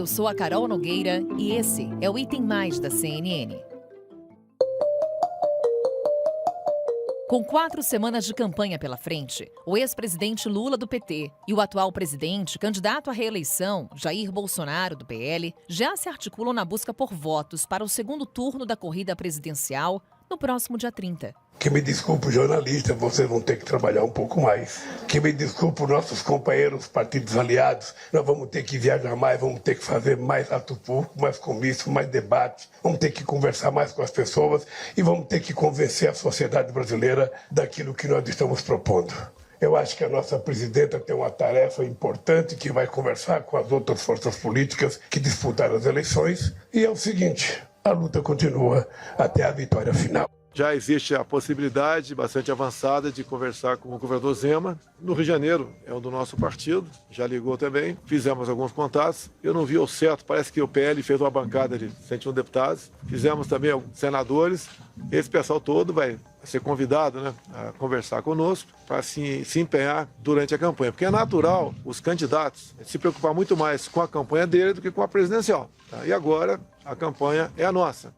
Eu sou a Carol Nogueira e esse é o Item Mais da CNN. Com 4 semanas de campanha pela frente, o ex-presidente Lula do PT e o atual presidente, candidato à reeleição, Jair Bolsonaro do PL, já se articulam na busca por votos para o segundo turno da corrida presidencial no próximo dia 30. Que me desculpe, jornalista, vocês vão ter que trabalhar um pouco mais. Que me desculpe, nossos companheiros, partidos aliados, nós vamos ter que viajar mais, vamos ter que fazer mais ato público, mais comício, mais debate, vamos ter que conversar mais com as pessoas e vamos ter que convencer a sociedade brasileira daquilo que nós estamos propondo. Eu acho que a nossa presidenta tem uma tarefa importante que vai conversar com as outras forças políticas que disputaram as eleições. E é o seguinte, a luta continua até a vitória final. Já existe a possibilidade bastante avançada de conversar com o governador Zema. No Rio de Janeiro, é um do nosso partido, já ligou também. Fizemos alguns contatos. Eu não vi ao certo, parece que o PL fez uma bancada de 101 deputados. Fizemos também alguns senadores. Esse pessoal todo vai ser convidado, a conversar conosco para se empenhar durante a campanha. Porque é natural os candidatos se preocupar muito mais com a campanha dele do que com a presidencial. Tá? E agora a campanha é a nossa.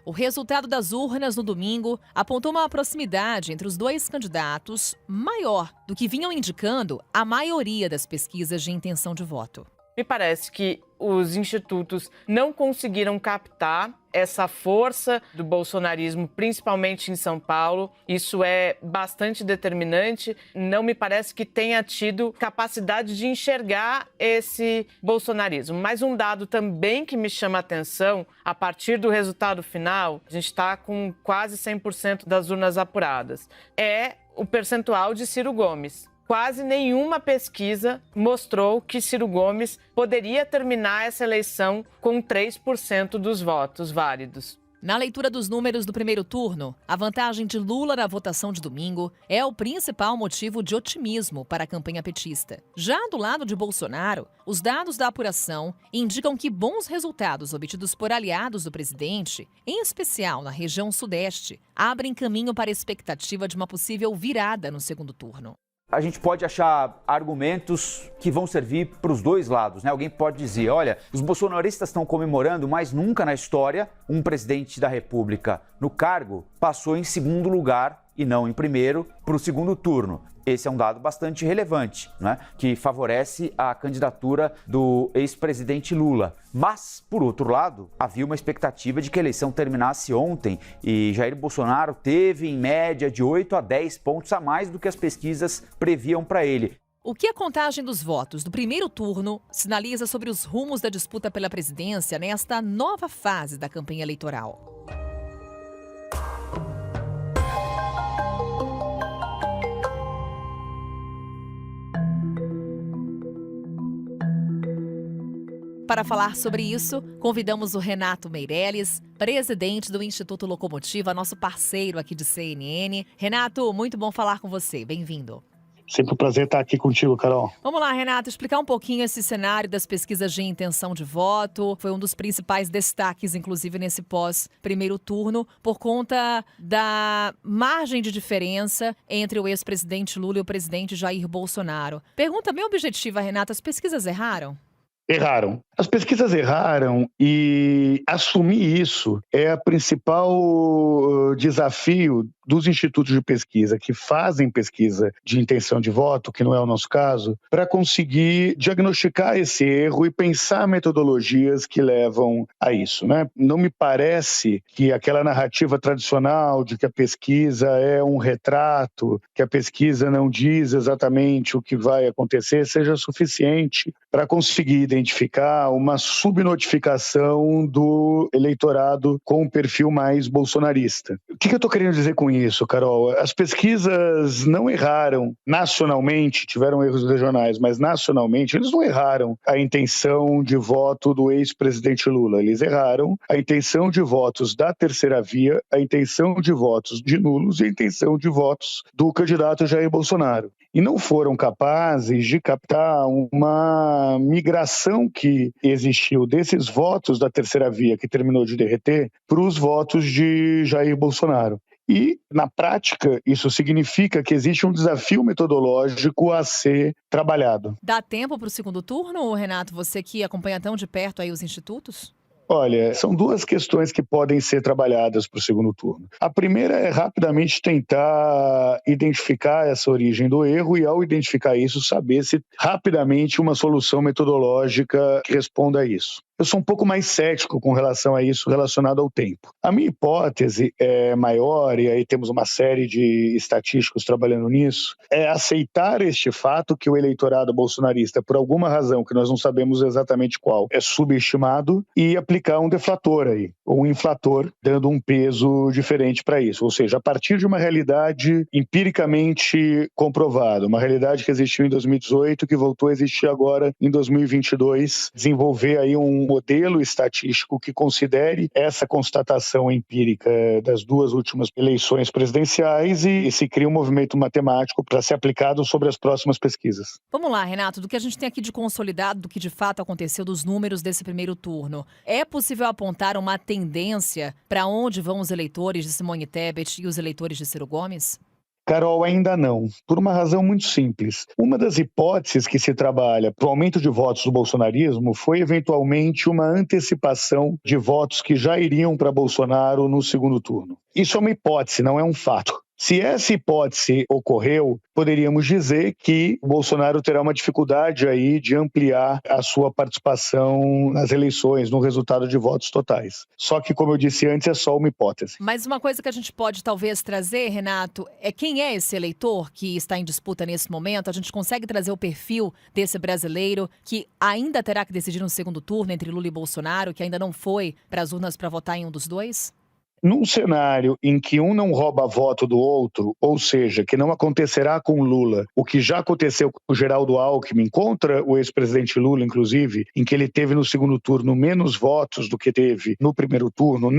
O resultado das urnas no domingo apontou uma proximidade entre os dois candidatos maior do que vinham indicando a maioria das pesquisas de intenção de voto. Me parece que os institutos não conseguiram captar essa força do bolsonarismo, principalmente em São Paulo. Isso é bastante determinante. Não me parece que tenha tido capacidade de enxergar esse bolsonarismo. Mas um dado também que me chama a atenção, a partir do resultado final, a gente está com quase 100% das urnas apuradas, é o percentual de Ciro Gomes. Quase nenhuma pesquisa mostrou que Ciro Gomes poderia terminar essa eleição com 3% dos votos válidos. Na leitura dos números do primeiro turno, a vantagem de Lula na votação de domingo é o principal motivo de otimismo para a campanha petista. Já do lado de Bolsonaro, os dados da apuração indicam que bons resultados obtidos por aliados do presidente, em especial na região sudeste, abrem caminho para a expectativa de uma possível virada no segundo turno. A gente pode achar argumentos que vão servir para os dois lados, né? Alguém pode dizer, olha, os bolsonaristas estão comemorando, mas nunca na história um presidente da República no cargo passou em segundo lugar e não em primeiro para o segundo turno. Esse é um dado bastante relevante, né? Que favorece a candidatura do ex-presidente Lula. Mas, por outro lado, havia uma expectativa de que a eleição terminasse ontem e Jair Bolsonaro teve, em média, de 8 a 10 pontos a mais do que as pesquisas previam para ele. O que a contagem dos votos do primeiro turno sinaliza sobre os rumos da disputa pela presidência nesta nova fase da campanha eleitoral? Para falar sobre isso, convidamos o Renato Meirelles, presidente do Instituto Locomotiva, nosso parceiro aqui de CNN. Renato, muito bom falar com você. Bem-vindo. Sempre um prazer estar aqui contigo, Carol. Vamos lá, Renato, explicar um pouquinho esse cenário das pesquisas de intenção de voto. Foi um dos principais destaques, inclusive, nesse pós-primeiro turno, por conta da margem de diferença entre o ex-presidente Lula e o presidente Jair Bolsonaro. Pergunta bem objetiva, Renato, as pesquisas erraram? Erraram. As pesquisas erraram e assumir isso é o principal desafio dos institutos de pesquisa que fazem pesquisa de intenção de voto, que não é o nosso caso, para conseguir diagnosticar esse erro e pensar metodologias que levam a isso, né? Não me parece que aquela narrativa tradicional de que a pesquisa é um retrato, que a pesquisa não diz exatamente o que vai acontecer, seja suficiente para conseguir identificar uma subnotificação do eleitorado com um perfil mais bolsonarista. O que eu estou querendo dizer com isso, Carol? As pesquisas não erraram nacionalmente, tiveram erros regionais, mas nacionalmente eles não erraram a intenção de voto do ex-presidente Lula. Eles erraram a intenção de votos da terceira via, a intenção de votos de nulos e a intenção de votos do candidato Jair Bolsonaro. E não foram capazes de captar uma migração que existiu desses votos da terceira via, que terminou de derreter, para os votos de Jair Bolsonaro. E, na prática, isso significa que existe um desafio metodológico a ser trabalhado. Dá tempo para o segundo turno, Renato? Você que acompanha tão de perto aí os institutos? Olha, são duas questões que podem ser trabalhadas para o segundo turno. A primeira é rapidamente tentar identificar essa origem do erro e, ao identificar isso, saber se rapidamente uma solução metodológica que responda a isso. Eu sou um pouco mais cético com relação a isso relacionado ao tempo. A minha hipótese é maior, e aí temos uma série de estatísticos trabalhando nisso, é aceitar este fato que o eleitorado bolsonarista, por alguma razão que nós não sabemos exatamente qual, é subestimado e aplicar um deflator aí, ou um inflator, dando um peso diferente para isso. Ou seja, a partir de uma realidade empiricamente comprovada, uma realidade que existiu em 2018, que voltou a existir agora em 2022, desenvolver aí um modelo estatístico que considere essa constatação empírica das duas últimas eleições presidenciais e se cria um movimento matemático para ser aplicado sobre as próximas pesquisas. Vamos lá, Renato, do que a gente tem aqui de consolidado, do que de fato aconteceu, dos números desse primeiro turno, é possível apontar uma tendência para onde vão os eleitores de Simone Tebet e os eleitores de Ciro Gomes? Carol, ainda não, por uma razão muito simples. Uma das hipóteses que se trabalha para o aumento de votos do bolsonarismo foi, eventualmente, uma antecipação de votos que já iriam para Bolsonaro no segundo turno. Isso é uma hipótese, não é um fato. Se essa hipótese ocorreu, poderíamos dizer que o Bolsonaro terá uma dificuldade aí de ampliar a sua participação nas eleições, no resultado de votos totais. Só que, como eu disse antes, é só uma hipótese. Mas uma coisa que a gente pode talvez trazer, Renato, é quem é esse eleitor que está em disputa nesse momento? A gente consegue trazer o perfil desse brasileiro que ainda terá que decidir no segundo turno entre Lula e Bolsonaro, que ainda não foi para as urnas para votar em um dos dois? Num cenário em que um não rouba voto do outro, ou seja, que não acontecerá com Lula, o que já aconteceu com o Geraldo Alckmin contra o ex-presidente Lula, inclusive, em que ele teve no segundo turno menos votos do que teve no primeiro turno,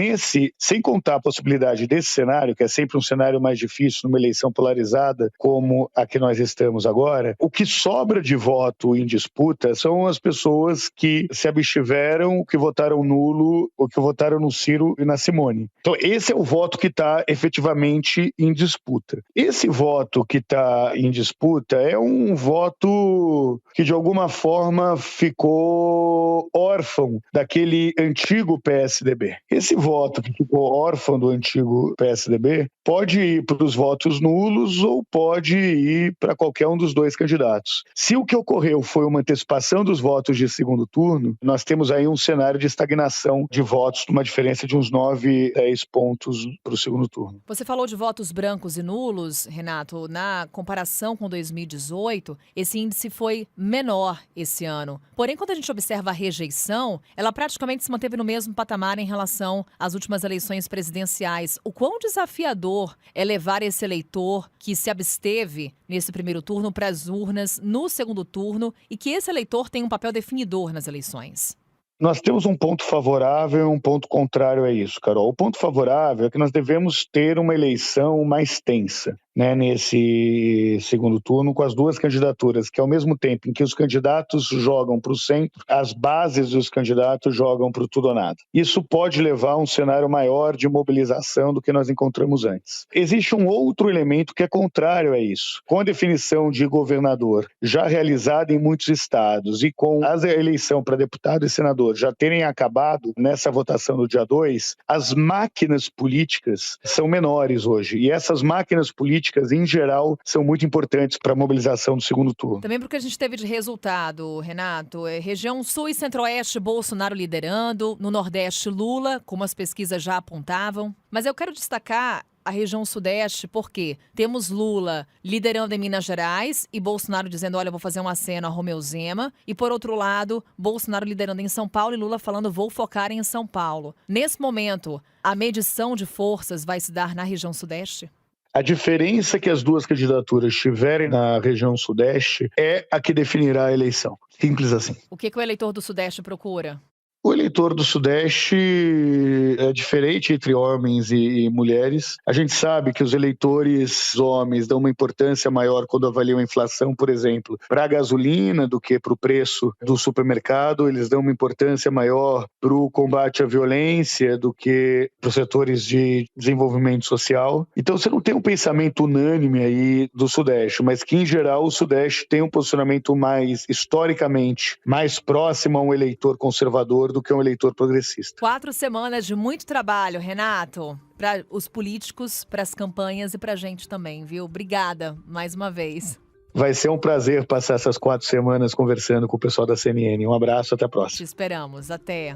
sem contar a possibilidade desse cenário, que é sempre um cenário mais difícil numa eleição polarizada como a que nós estamos agora, o que sobra de voto em disputa são as pessoas que se abstiveram, que votaram nulo, ou que votaram no Ciro e na Simone. Então, esse é o voto que está efetivamente em disputa. Esse voto que está em disputa é um voto que, de alguma forma, ficou órfão daquele antigo PSDB. Esse voto que ficou órfão do antigo PSDB pode ir para os votos nulos ou pode ir para qualquer um dos dois candidatos. Se o que ocorreu foi uma antecipação dos votos de segundo turno, nós temos aí um cenário de estagnação de votos, uma diferença de uns 9, 10 pontos para o segundo turno. Você falou de votos brancos e nulos, Renato. Na comparação com 2018, esse índice foi menor esse ano. Porém, quando a gente observa a rejeição, ela praticamente se manteve no mesmo patamar em relação às últimas eleições presidenciais. O quão desafiador é levar esse eleitor que se absteve nesse primeiro turno para as urnas no segundo turno e que esse eleitor tem um papel definidor nas eleições? Nós temos um ponto favorável e um ponto contrário a isso, Carol. O ponto favorável é que nós devemos ter uma eleição mais tensa, nesse segundo turno, com as duas candidaturas, que ao mesmo tempo em que os candidatos jogam para o centro, as bases dos candidatos jogam para o tudo ou nada. Isso pode levar a um cenário maior de mobilização do que nós encontramos antes. Existe um outro elemento que é contrário a isso. Com a definição de governador já realizada em muitos estados e com a eleição para deputado e senador já terem acabado nessa votação no dia 2, as máquinas políticas são menores hoje. E essas máquinas políticas, em geral, são muito importantes para a mobilização do segundo turno. Também porque a gente teve de resultado, Renato, região sul e centro-oeste, Bolsonaro liderando, no nordeste, Lula, como as pesquisas já apontavam. Mas eu quero destacar a região sudeste, porque temos Lula liderando em Minas Gerais e Bolsonaro dizendo, olha, vou fazer um aceno a Romeu Zema. E, por outro lado, Bolsonaro liderando em São Paulo e Lula falando, vou focar em São Paulo. Nesse momento, a medição de forças vai se dar na região sudeste? A diferença que as duas candidaturas tiverem na região sudeste é a que definirá a eleição. Simples assim. O que o eleitor do sudeste procura? O eleitor do Sudeste é diferente entre homens e mulheres. A gente sabe que os eleitores homens dão uma importância maior quando avaliam a inflação, por exemplo, para a gasolina do que para o preço do supermercado. Eles dão uma importância maior para o combate à violência do que para os setores de desenvolvimento social. Então você não tem um pensamento unânime aí do Sudeste, mas que em geral o Sudeste tem um posicionamento mais, historicamente, mais próximo a um eleitor conservador do que um eleitor progressista. 4 semanas de muito trabalho, Renato, para os políticos, para as campanhas e para a gente também, viu? Obrigada mais uma vez. Vai ser um prazer passar essas 4 semanas conversando com o pessoal da CNN. Um abraço, até a próxima. Te esperamos. Até.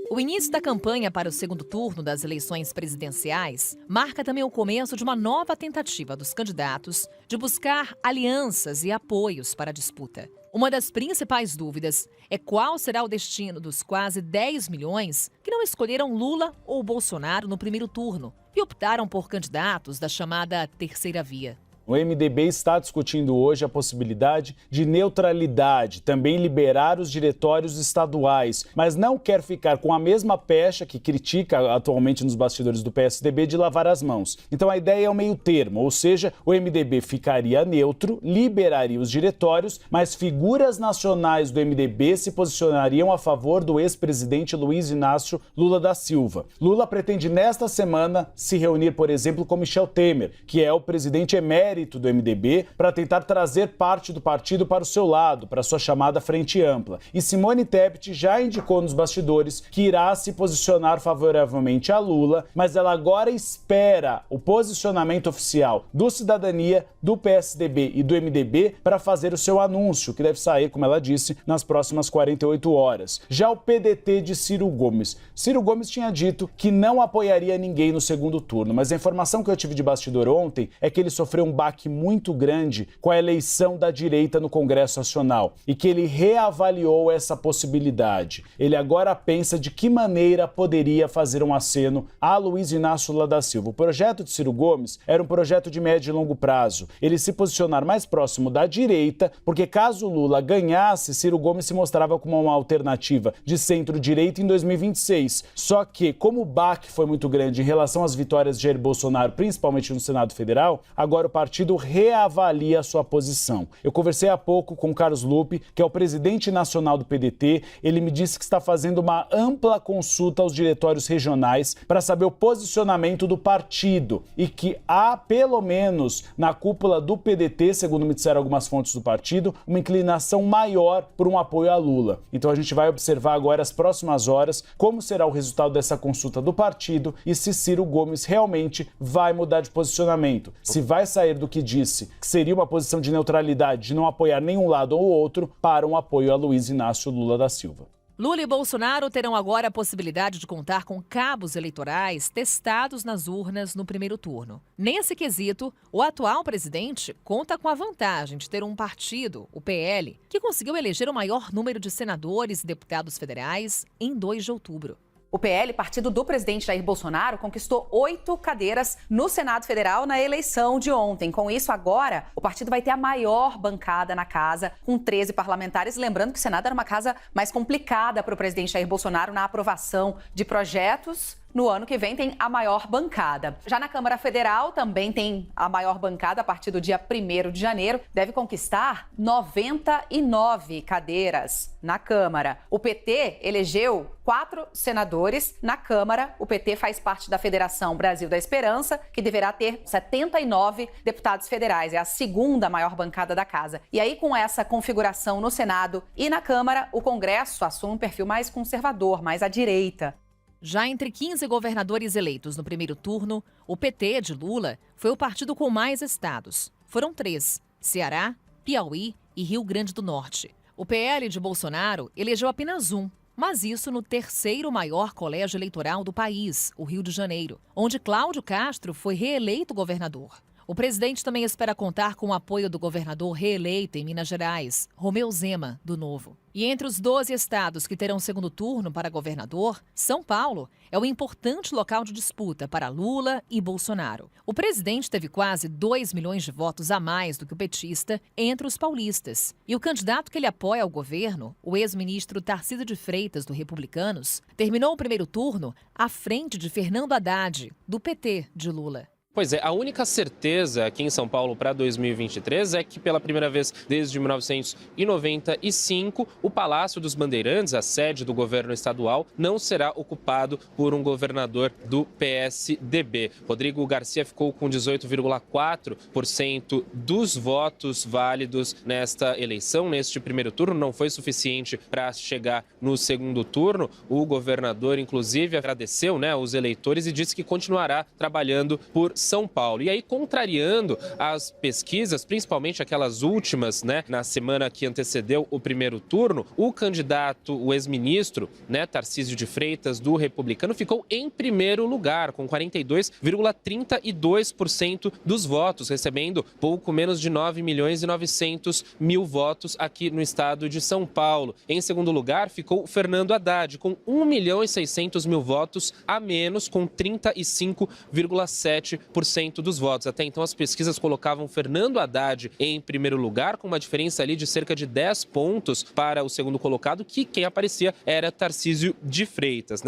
O início da campanha para o segundo turno das eleições presidenciais marca também o começo de uma nova tentativa dos candidatos de buscar alianças e apoios para a disputa. Uma das principais dúvidas é qual será o destino dos quase 10 milhões que não escolheram Lula ou Bolsonaro no primeiro turno e optaram por candidatos da chamada terceira via. O MDB está discutindo hoje a possibilidade de neutralidade, também liberar os diretórios estaduais, mas não quer ficar com a mesma pecha que critica atualmente nos bastidores do PSDB de lavar as mãos. Então a ideia é o meio termo, ou seja, o MDB ficaria neutro, liberaria os diretórios, mas figuras nacionais do MDB se posicionariam a favor do ex-presidente Luiz Inácio Lula da Silva. Lula pretende nesta semana se reunir, por exemplo, com Michel Temer, que é o presidente emérito do MDB, para tentar trazer parte do partido para o seu lado, para sua chamada Frente Ampla. E Simone Tebet já indicou nos bastidores que irá se posicionar favoravelmente a Lula, mas ela agora espera o posicionamento oficial do Cidadania, do PSDB e do MDB para fazer o seu anúncio, que deve sair, como ela disse, nas próximas 48 horas. Já o PDT de Ciro Gomes. Ciro Gomes tinha dito que não apoiaria ninguém no segundo turno, mas a informação que eu tive de bastidor ontem é que ele sofreu um baque muito grande com a eleição da direita no Congresso Nacional e que ele reavaliou essa possibilidade. Ele agora pensa de que maneira poderia fazer um aceno a Luiz Inácio Lula da Silva. O projeto de Ciro Gomes era um projeto de médio e longo prazo. Ele se posicionar mais próximo da direita, porque caso Lula ganhasse, Ciro Gomes se mostrava como uma alternativa de centro-direita em 2026. Só que, como o baque foi muito grande em relação às vitórias de Jair Bolsonaro, principalmente no Senado Federal, agora o partido reavalia a sua posição. Eu conversei há pouco com o Carlos Lupe, que é o presidente nacional do PDT. Ele me disse que está fazendo uma ampla consulta aos diretórios regionais para saber o posicionamento do partido e que há, pelo menos na cúpula do PDT, segundo me disseram algumas fontes do partido, uma inclinação maior por um apoio a Lula. Então a gente vai observar agora as próximas horas como será o resultado dessa consulta do partido e se Ciro Gomes realmente vai mudar de posicionamento, se vai sair do que disse que seria uma posição de neutralidade, de não apoiar nenhum lado ou outro, para um apoio a Luiz Inácio Lula da Silva. Lula e Bolsonaro terão agora a possibilidade de contar com cabos eleitorais testados nas urnas no primeiro turno. Nesse quesito, o atual presidente conta com a vantagem de ter um partido, o PL, que conseguiu eleger o maior número de senadores e deputados federais em 2 de outubro. O PL, partido do presidente Jair Bolsonaro, conquistou 8 cadeiras no Senado Federal na eleição de ontem. Com isso, agora, o partido vai ter a maior bancada na casa, com 13 parlamentares. Lembrando que o Senado era uma casa mais complicada para o presidente Jair Bolsonaro na aprovação de projetos. No ano que vem tem a maior bancada. Já na Câmara Federal também tem a maior bancada a partir do dia 1º de janeiro. Deve conquistar 99 cadeiras na Câmara. O PT elegeu 4 senadores na Câmara. O PT faz parte da Federação Brasil da Esperança, que deverá ter 79 deputados federais. É a segunda maior bancada da casa. E aí, com essa configuração no Senado e na Câmara, o Congresso assume um perfil mais conservador, mais à direita. Já entre 15 governadores eleitos no primeiro turno, o PT de Lula foi o partido com mais estados. Foram 3: Ceará, Piauí e Rio Grande do Norte. O PL de Bolsonaro elegeu apenas 1, mas isso no 3º maior colégio eleitoral do país, o Rio de Janeiro, onde Cláudio Castro foi reeleito governador. O presidente também espera contar com o apoio do governador reeleito em Minas Gerais, Romeu Zema, do Novo. E entre os 12 estados que terão segundo turno para governador, São Paulo é um importante local de disputa para Lula e Bolsonaro. O presidente teve quase 2 milhões de votos a mais do que o petista entre os paulistas. E o candidato que ele apoia ao governo, o ex-ministro Tarcísio de Freitas, do Republicanos, terminou o primeiro turno à frente de Fernando Haddad, do PT de Lula. Pois é, a única certeza aqui em São Paulo para 2023 é que pela primeira vez desde 1995, o Palácio dos Bandeirantes, a sede do governo estadual, não será ocupado por um governador do PSDB. Rodrigo Garcia ficou com 18,4% dos votos válidos nesta eleição, neste primeiro turno. Não foi suficiente para chegar no segundo turno. O governador, inclusive, agradeceu, os eleitores e disse que continuará trabalhando por São Paulo. E aí, contrariando as pesquisas, principalmente aquelas últimas, na semana que antecedeu o primeiro turno, o candidato, o ex-ministro, Tarcísio de Freitas, do Republicano, ficou em primeiro lugar, com 42,32% dos votos, recebendo pouco menos de 9.900.000 votos aqui no estado de São Paulo. Em segundo lugar, ficou Fernando Haddad, com 1.600.000 votos a menos, com 35,7% dos votos. Até então, as pesquisas colocavam Fernando Haddad em primeiro lugar, com uma diferença ali de cerca de 10 pontos para o segundo colocado, que quem aparecia era Tarcísio de Freitas,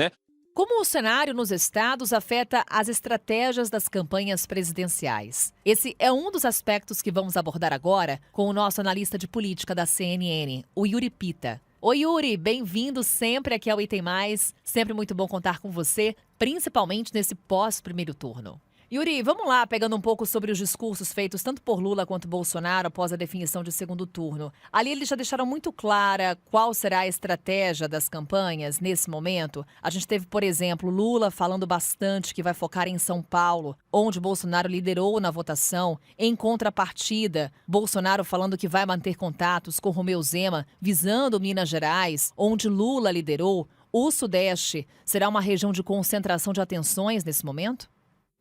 Como o cenário nos estados afeta as estratégias das campanhas presidenciais? Esse é um dos aspectos que vamos abordar agora com o nosso analista de política da CNN, o Yuri Pita. Oi, Yuri, bem-vindo sempre aqui ao Item Mais. Sempre muito bom contar com você, principalmente nesse pós-primeiro turno. Yuri, vamos lá, pegando um pouco sobre os discursos feitos tanto por Lula quanto Bolsonaro após a definição de segundo turno. Ali eles já deixaram muito clara qual será a estratégia das campanhas nesse momento. A gente teve, por exemplo, Lula falando bastante que vai focar em São Paulo, onde Bolsonaro liderou na votação. Em contrapartida, Bolsonaro falando que vai manter contatos com Romeu Zema, visando Minas Gerais, onde Lula liderou. O Sudeste será uma região de concentração de atenções nesse momento?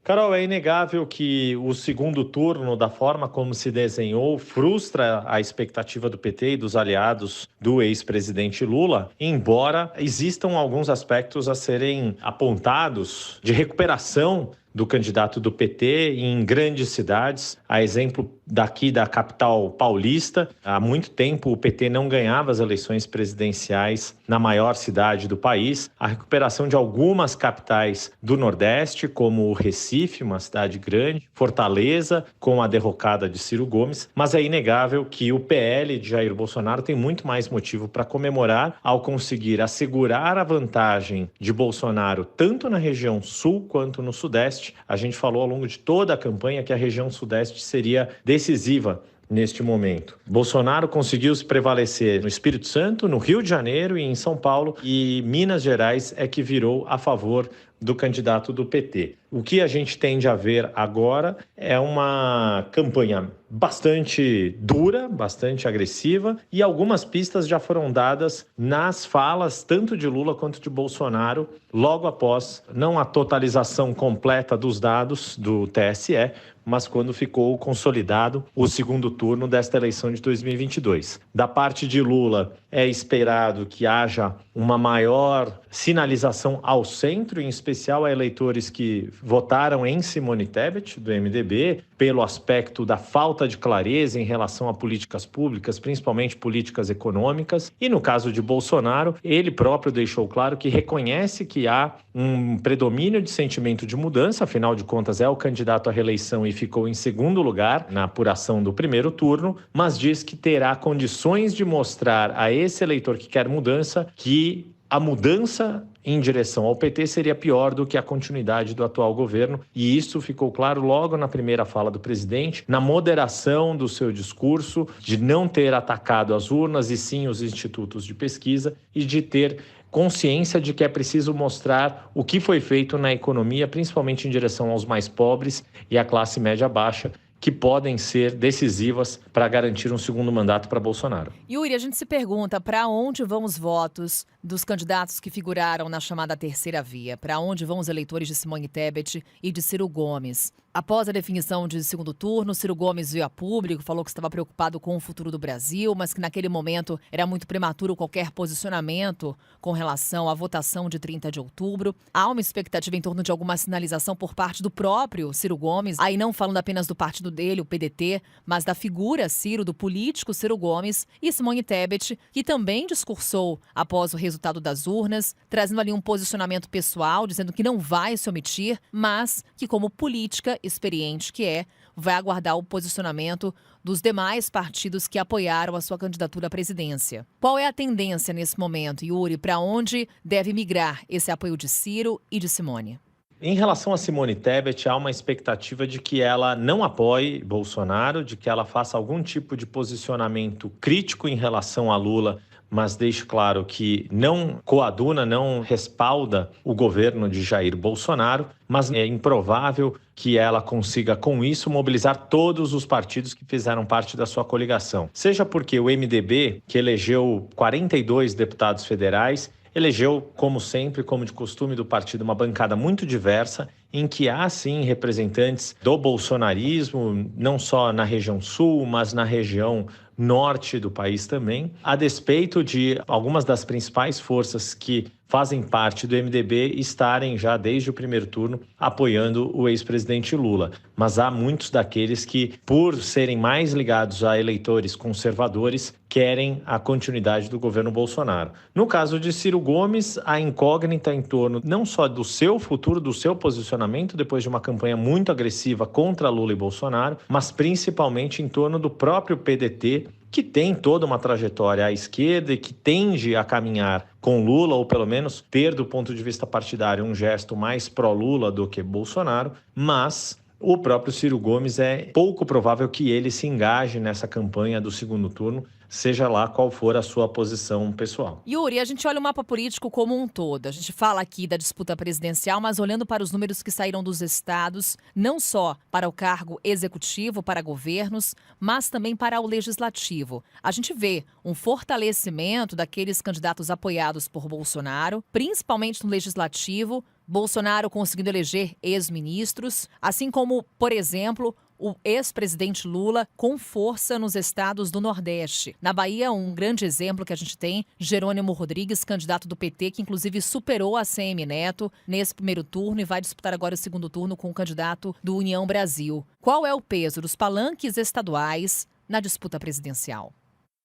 Carol, é inegável que o segundo turno, da forma como se desenhou, frustra a expectativa do PT e dos aliados do ex-presidente Lula, embora existam alguns aspectos a serem apontados de recuperação do candidato do PT em grandes cidades, a exemplo daqui da capital paulista. Há muito tempo o PT não ganhava as eleições presidenciais na maior cidade do país. A recuperação de algumas capitais do Nordeste, como o Recife, uma cidade grande, Fortaleza, com a derrocada de Ciro Gomes, mas é inegável que o PL de Jair Bolsonaro tem muito mais motivo para comemorar ao conseguir assegurar a vantagem de Bolsonaro tanto na região sul quanto no Sudeste. A gente falou ao longo de toda a campanha que a região Sudeste seria decisiva neste momento. Bolsonaro conseguiu se prevalecer no Espírito Santo, no Rio de Janeiro e em São Paulo, e Minas Gerais é que virou a favor do candidato do PT. O que a gente tende a ver agora é uma campanha bastante dura, bastante agressiva, e algumas pistas já foram dadas nas falas tanto de Lula quanto de Bolsonaro, logo após, não a totalização completa dos dados do TSE, mas quando ficou consolidado o segundo turno desta eleição de 2022. Da parte de Lula, é esperado que haja uma maior sinalização ao centro, em especial a eleitores que votaram em Simone Tebet, do MDB, pelo aspecto da falta de clareza em relação a políticas públicas, principalmente políticas econômicas. E no caso de Bolsonaro, ele próprio deixou claro que reconhece que há um predomínio de sentimento de mudança, afinal de contas é o candidato à reeleição e ficou em segundo lugar na apuração do primeiro turno, mas diz que terá condições de mostrar a esse eleitor que quer mudança que a mudança em direção ao PT seria pior do que a continuidade do atual governo, e isso ficou claro logo na primeira fala do presidente, na moderação do seu discurso, de não ter atacado as urnas e sim os institutos de pesquisa, e de ter consciência de que é preciso mostrar o que foi feito na economia, principalmente em direção aos mais pobres e à classe média baixa, que podem ser decisivas para garantir um segundo mandato para Bolsonaro. Yuri, a gente se pergunta para onde vão os votos dos candidatos que figuraram na chamada terceira via? Para onde vão os eleitores de Simone Tebet e de Ciro Gomes? Após a definição de segundo turno, Ciro Gomes veio a público, falou que estava preocupado com o futuro do Brasil, mas que naquele momento era muito prematuro qualquer posicionamento com relação à votação de 30 de outubro. Há uma expectativa em torno de alguma sinalização por parte do próprio Ciro Gomes, aí não falando apenas do partido dele, o PDT, mas da figura Ciro, do político Ciro Gomes e Simone Tebet, que também discursou após o resultado das urnas, trazendo ali um posicionamento pessoal, dizendo que não vai se omitir, mas que como política experiente que vai aguardar o posicionamento dos demais partidos que apoiaram a sua candidatura à presidência. Qual é a tendência nesse momento, Yuri? Para onde deve migrar esse apoio de Ciro e de Simone? Em relação a Simone Tebet, há uma expectativa de que ela não apoie Bolsonaro, de que ela faça algum tipo de posicionamento crítico em relação a Lula, mas deixe claro que não coaduna, não respalda o governo de Jair Bolsonaro, mas é improvável que ela consiga, com isso, mobilizar todos os partidos que fizeram parte da sua coligação. Seja porque o MDB, que elegeu 42 deputados federais, elegeu, como sempre, como de costume do partido, uma bancada muito diversa, em que há, sim, representantes do bolsonarismo, não só na região sul, mas na região norte do país também, a despeito de algumas das principais forças que fazem parte do MDB estarem já desde o primeiro turno apoiando o ex-presidente Lula. Mas há muitos daqueles que, por serem mais ligados a eleitores conservadores, querem a continuidade do governo Bolsonaro. No caso de Ciro Gomes, a incógnita em torno não só do seu futuro, do seu posicionamento depois de uma campanha muito agressiva contra Lula e Bolsonaro, mas principalmente em torno do próprio PDT, que tem toda uma trajetória à esquerda e que tende a caminhar com Lula, ou pelo menos ter, do ponto de vista partidário, um gesto mais pró-Lula do que Bolsonaro, mas o próprio Ciro Gomes é pouco provável que ele se engaje nessa campanha do segundo turno, seja lá qual for a sua posição pessoal. Yuri, a gente olha o mapa político como um todo. A gente fala aqui da disputa presidencial, mas olhando para os números que saíram dos estados, não só para o cargo executivo, para governos, mas também para o legislativo. A gente vê um fortalecimento daqueles candidatos apoiados por Bolsonaro, principalmente no legislativo, Bolsonaro conseguindo eleger ex-ministros, assim como, por exemplo, o ex-presidente Lula com força nos estados do Nordeste. Na Bahia, um grande exemplo que a gente tem, Jerônimo Rodrigues, candidato do PT, que inclusive superou a ACM Neto nesse primeiro turno e vai disputar agora o segundo turno com o candidato do União Brasil. Qual é o peso dos palanques estaduais na disputa presidencial?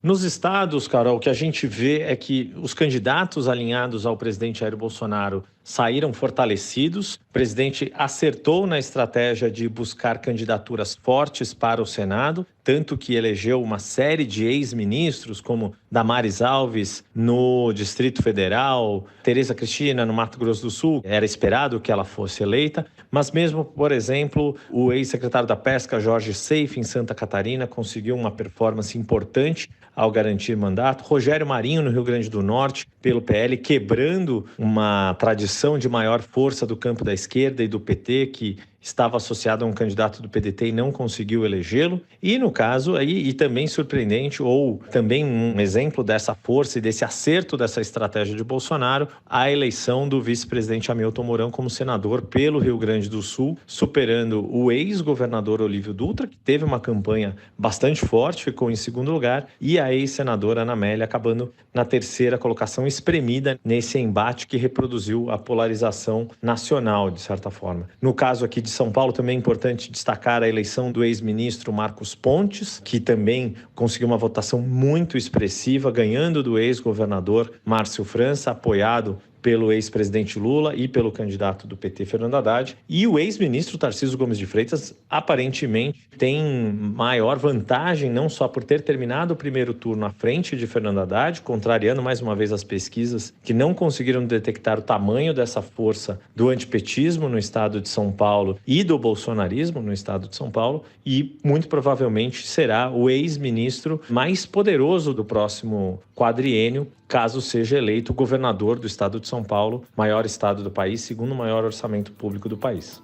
Nos estados, Carol, o que a gente vê é que os candidatos alinhados ao presidente Jair Bolsonaro saíram fortalecidos. O presidente acertou na estratégia de buscar candidaturas fortes para o Senado, tanto que elegeu uma série de ex-ministros, como Damares Alves no Distrito Federal, Tereza Cristina no Mato Grosso do Sul. Era esperado que ela fosse eleita, mas mesmo, por exemplo, o ex-secretário da Pesca, Jorge Seife, em Santa Catarina, conseguiu uma performance importante ao garantir mandato. Rogério Marinho, no Rio Grande do Norte, pelo PL, quebrando uma tradição de maior força do campo da esquerda e do PT, que estava associado a um candidato do PDT e não conseguiu elegê-lo. E no caso, aí, e também surpreendente, ou também um exemplo dessa força e desse acerto dessa estratégia de Bolsonaro, a eleição do vice-presidente Hamilton Mourão como senador pelo Rio Grande do Sul, superando o ex-governador Olívio Dutra, que teve uma campanha bastante forte, ficou em segundo lugar, e a ex-senadora Ana Amélia acabando na terceira colocação, espremida nesse embate que reproduziu a polarização nacional, de certa forma. No caso aqui de São Paulo, também é importante destacar a eleição do ex-ministro Marcos Pontes, que também conseguiu uma votação muito expressiva, ganhando do ex-governador Márcio França, apoiado pelo ex-presidente Lula e pelo candidato do PT, Fernando Haddad. E o ex-ministro Tarcísio Gomes de Freitas, aparentemente, tem maior vantagem, não só por ter terminado o primeiro turno à frente de Fernando Haddad, contrariando mais uma vez as pesquisas que não conseguiram detectar o tamanho dessa força do antipetismo no estado de São Paulo e do bolsonarismo no estado de São Paulo, e muito provavelmente será o ex-ministro mais poderoso do próximo quadriênio, caso seja eleito governador do estado de São Paulo, maior estado do país, segundo maior orçamento público do país.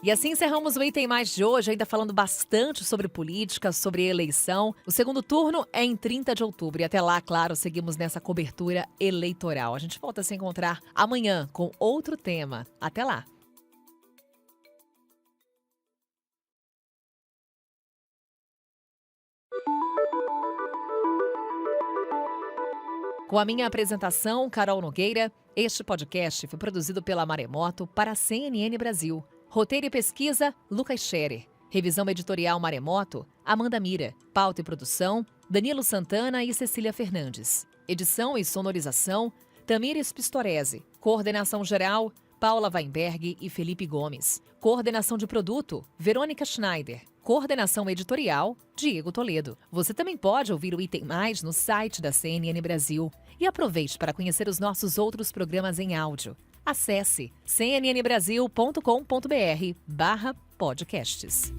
E assim encerramos o Item Mais de hoje, ainda falando bastante sobre política, sobre eleição. O segundo turno é em 30 de outubro e até lá, claro, seguimos nessa cobertura eleitoral. A gente volta a se encontrar amanhã com outro tema. Até lá! Com a minha apresentação, Carol Nogueira, este podcast foi produzido pela Maremoto para a CNN Brasil. Roteiro e pesquisa, Lucas Scherer. Revisão editorial Maremoto, Amanda Mira. Pauta e produção, Danilo Santana e Cecília Fernandes. Edição e sonorização, Tamires Pistorese. Coordenação geral, Paula Weinberg e Felipe Gomes. Coordenação de produto, Verônica Schneider. Coordenação editorial, Diego Toledo. Você também pode ouvir o Item Mais no site da CNN Brasil. E aproveite para conhecer os nossos outros programas em áudio. Acesse cnnbrasil.com.br/podcasts.